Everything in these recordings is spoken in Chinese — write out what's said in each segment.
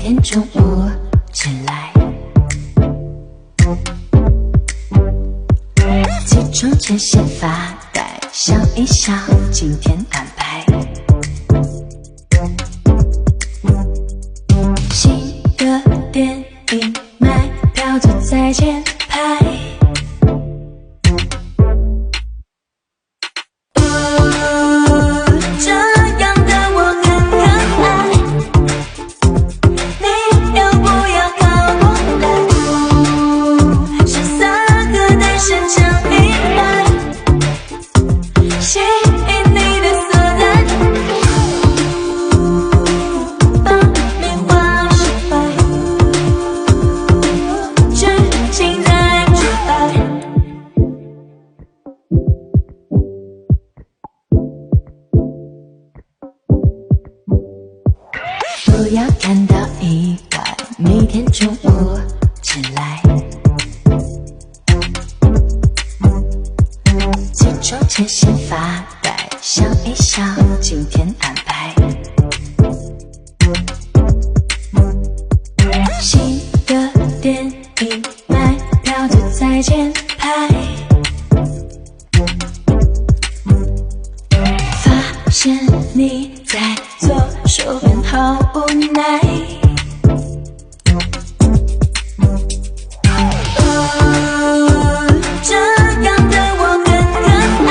天中午起来，起床前先发呆，想一想今天安排。新的电影买票就在前排。不要感到意外，每天中午起来，起床前先发呆，想一想今天安排。新的电影买票就在前排，发现你在左手边好无奈。这样的我更可爱，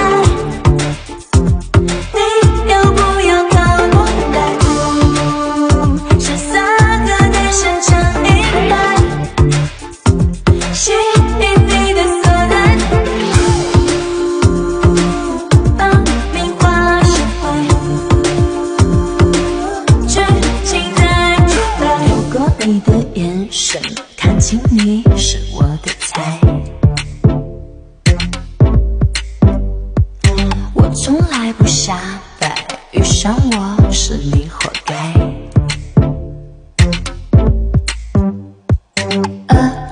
你要不要靠过来？潇洒的男生常依赖，吸引你的所在，爆米花释怀。你的眼神看清你是我的菜，我从来不瞎掰，遇上我是你活该。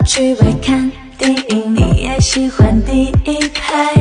趣味看电影，你也喜欢第一排。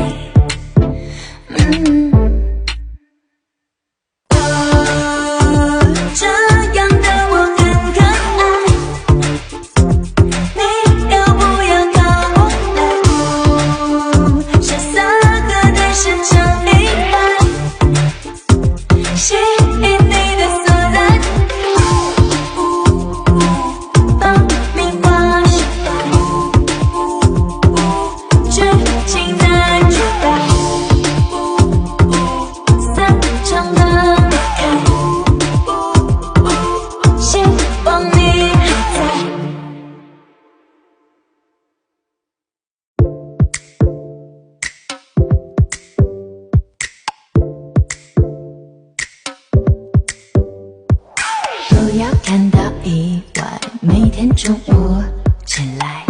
不要感到意外，每天中午起来，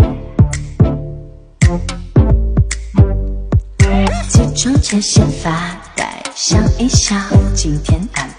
起床前先发呆，想一想今天安排。